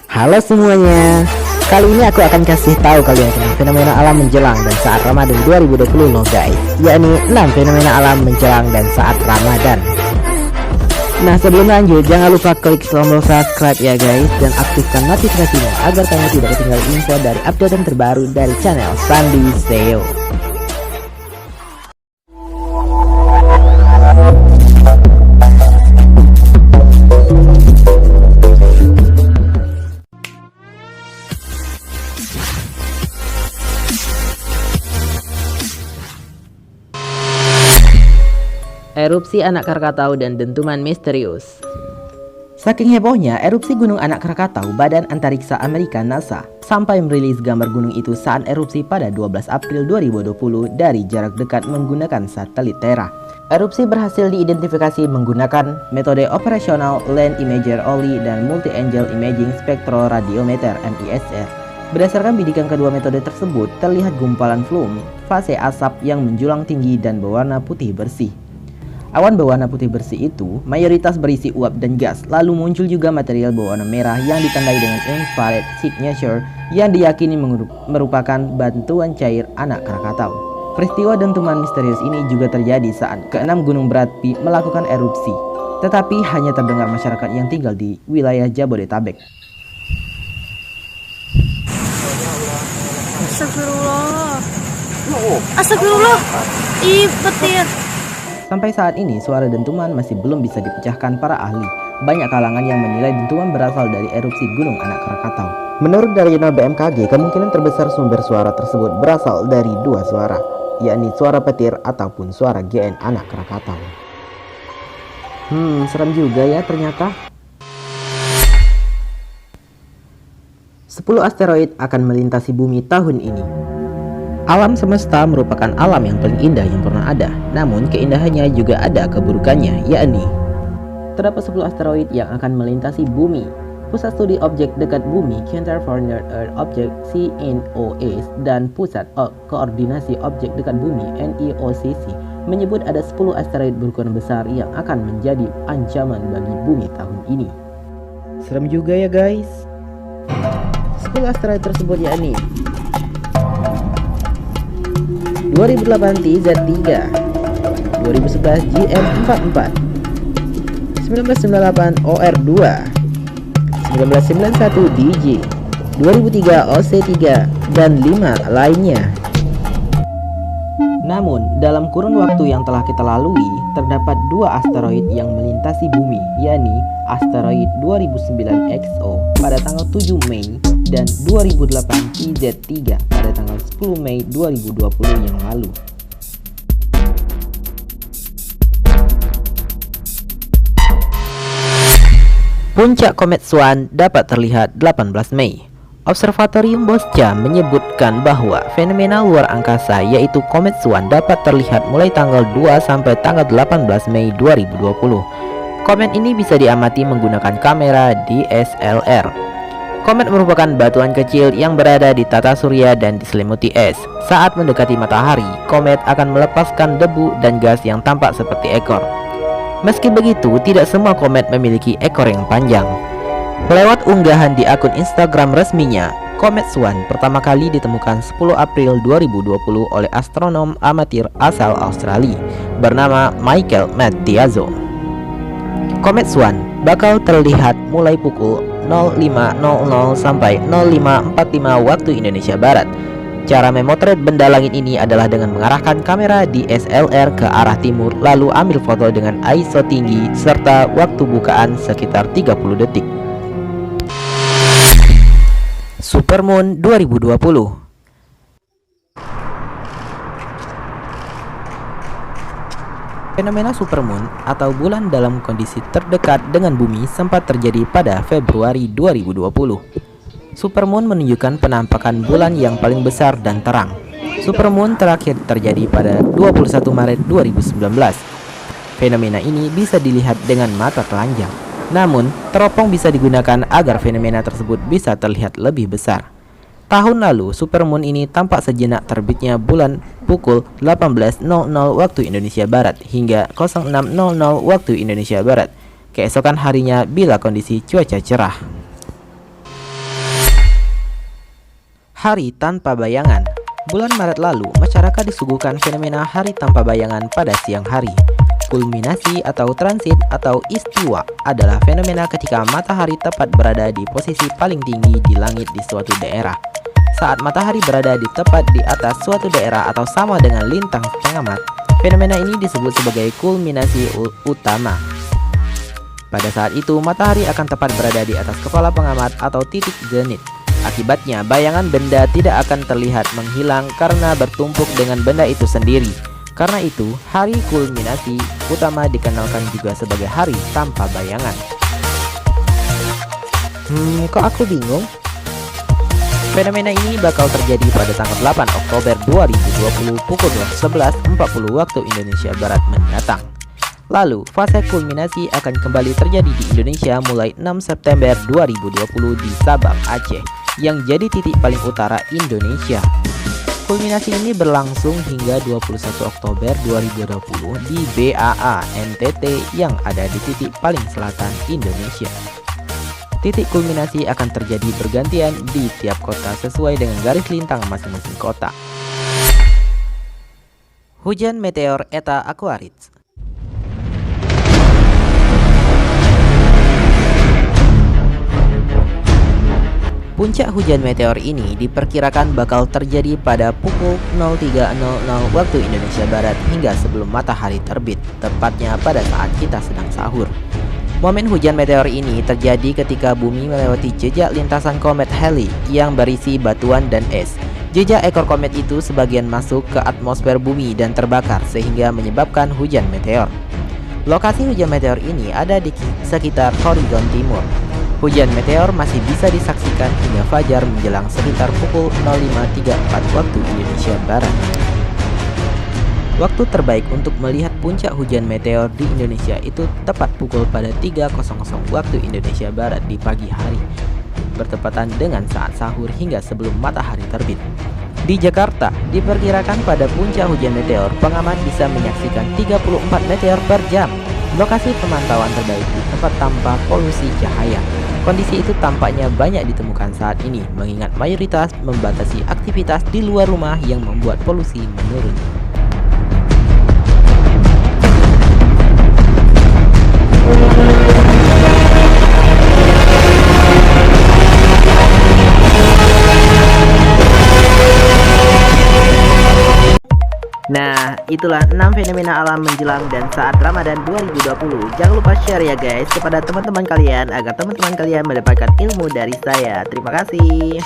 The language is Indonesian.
Halo semuanya. Kali ini aku akan kasih tahu kalian tentang fenomena alam menjelang dan saat Ramadan 2020 loh guys. Yakni 6 fenomena alam menjelang dan saat Ramadan. Nah, sebelum lanjut jangan lupa klik tombol subscribe ya guys, dan aktifkan notifikasinya agar kalian tidak ketinggalan info dari update terbaru dari channel Sandi SEO. Erupsi anak Krakatau dan dentuman misterius. Saking hebohnya erupsi gunung anak Krakatau, Badan Antariksa Amerika NASA sampai merilis gambar gunung itu saat erupsi pada 12 April 2020 dari jarak dekat menggunakan satelit Terra. Erupsi berhasil diidentifikasi menggunakan metode operasional Land Imager Only dan Multi Angle Imaging Spectroradiometer (MISR). Berdasarkan bidikan kedua metode tersebut, terlihat gumpalan flume, fase asap yang menjulang tinggi dan berwarna putih bersih. Awan berwarna putih bersih itu mayoritas berisi uap dan gas, lalu muncul juga material berwarna merah yang ditandai dengan infrared signature yang diyakini merupakan bantuan cair anak Krakatau. Peristiwa dentuman misterius ini juga terjadi saat keenam gunung berapi melakukan erupsi, tetapi hanya terdengar masyarakat yang tinggal di wilayah Jabodetabek. Astagfirullah. Astagfirullah. Ih, petir. Sampai saat ini, suara dentuman masih belum bisa dipecahkan para ahli. Banyak kalangan yang menilai dentuman berasal dari erupsi Gunung Anak Krakatau. Menurut Daryono BMKG, kemungkinan terbesar sumber suara tersebut berasal dari dua suara, yakni suara petir ataupun suara GN Anak Krakatau. Serem juga ya ternyata. 10 asteroid akan melintasi bumi tahun ini. Alam semesta merupakan alam yang paling indah yang pernah ada. Namun keindahannya juga ada keburukannya, yakni terdapat 10 asteroid yang akan melintasi bumi. Pusat Studi Objek Dekat Bumi Center for Near Earth Objects (CNOS) dan Pusat Koordinasi Objek Dekat Bumi (NEOCC) menyebut ada 10 asteroid berukuran besar yang akan menjadi ancaman bagi bumi tahun ini. Serem juga ya guys. 10 asteroid tersebut yakni 2008 TZ3, 2011 GM44, 1998 OR2, 1991 DJ, 2003 OC3, dan 5 lainnya. Namun, dalam kurun waktu yang telah kita lalui, terdapat 2 asteroid yang melintasi bumi, yakni asteroid 2009 XO pada tanggal 7 Mei dan 2008 TZ3 pada tanggal 10 Mei 2020 yang lalu. Puncak komet Swan dapat terlihat 18 Mei. Observatorium Bosca menyebutkan bahwa fenomena luar angkasa yaitu komet Swan dapat terlihat mulai tanggal 2 sampai tanggal 18 Mei 2020. Komet ini bisa diamati menggunakan kamera DSLR. Komet merupakan batuan kecil yang berada di tata surya dan diselimuti es. Saat mendekati matahari, komet akan melepaskan debu dan gas yang tampak seperti ekor. Meski begitu, tidak semua komet memiliki ekor yang panjang. Lewat unggahan di akun Instagram resminya, komet Swan pertama kali ditemukan 10 April 2020 oleh astronom amatir asal Australia bernama Michael Mattiazzo. Komet Swan bakal terlihat mulai pukul 05.00 sampai 05.45 waktu Indonesia Barat. Cara memotret benda langit ini adalah dengan mengarahkan kamera DSLR ke arah timur lalu ambil foto dengan ISO tinggi serta waktu bukaan sekitar 30 detik. Supermoon 2020. Fenomena supermoon atau bulan dalam kondisi terdekat dengan bumi sempat terjadi pada Februari 2020. Supermoon menunjukkan penampakan bulan yang paling besar dan terang. Supermoon terakhir terjadi pada 21 Maret 2019. Fenomena ini bisa dilihat dengan mata telanjang. Namun, teropong bisa digunakan agar fenomena tersebut bisa terlihat lebih besar. Tahun lalu, supermoon ini tampak sejenak terbitnya bulan pukul 18.00 waktu Indonesia Barat hingga 06.00 waktu Indonesia Barat. Keesokan harinya bila kondisi cuaca cerah. Hari Tanpa Bayangan. Bulan Maret lalu, masyarakat disuguhkan fenomena hari tanpa bayangan pada siang hari. Kulminasi atau transit atau istiwa adalah fenomena ketika matahari tepat berada di posisi paling tinggi di langit di suatu daerah. Saat matahari berada tepat di atas suatu daerah atau sama dengan lintang pengamat, fenomena ini disebut sebagai kulminasi utama. Pada saat itu, matahari akan tepat berada di atas kepala pengamat atau titik zenit. Akibatnya, bayangan benda tidak akan terlihat menghilang karena bertumpuk dengan benda itu sendiri. Karena itu, hari kulminasi utama dikenalkan juga sebagai hari tanpa bayangan. Kok aku bingung? Fenomena ini bakal terjadi pada tanggal 8 Oktober 2020 pukul 11.40 waktu Indonesia Barat mendatang. Lalu, fase kulminasi akan kembali terjadi di Indonesia mulai 6 September 2020 di Sabang, Aceh, yang jadi titik paling utara Indonesia. Kulminasi ini berlangsung hingga 21 Oktober 2020 di BAA NTT yang ada di titik paling selatan Indonesia. Titik kulminasi akan terjadi bergantian di tiap kota sesuai dengan garis lintang masing-masing kota. Hujan meteor Eta Aquarids. Puncak hujan meteor ini diperkirakan bakal terjadi pada pukul 03.00 waktu Indonesia Barat hingga sebelum matahari terbit, tepatnya pada saat kita sedang sahur. Momen hujan meteor ini terjadi ketika bumi melewati jejak lintasan komet Halley yang berisi batuan dan es. Jejak ekor komet itu sebagian masuk ke atmosfer bumi dan terbakar sehingga menyebabkan hujan meteor. Lokasi hujan meteor ini ada di sekitar horizon timur. Hujan meteor masih bisa disaksikan hingga fajar menjelang sekitar pukul 05.34 waktu Indonesia Barat. Waktu terbaik untuk melihat puncak hujan meteor di Indonesia itu tepat pukul pada 3.00 waktu Indonesia Barat di pagi hari, bertepatan dengan saat sahur hingga sebelum matahari terbit. Di Jakarta, diperkirakan pada puncak hujan meteor, pengamat bisa menyaksikan 34 meteor per jam. Lokasi pemantauan terbaik di tempat tanpa polusi cahaya. Kondisi itu tampaknya banyak ditemukan saat ini, mengingat mayoritas membatasi aktivitas di luar rumah yang membuat polusi menurun. Nah, itulah 6 fenomena alam menjelang dan saat Ramadan 2020. Jangan lupa share ya guys kepada teman-teman kalian agar teman-teman kalian mendapatkan ilmu dari saya. Terima kasih.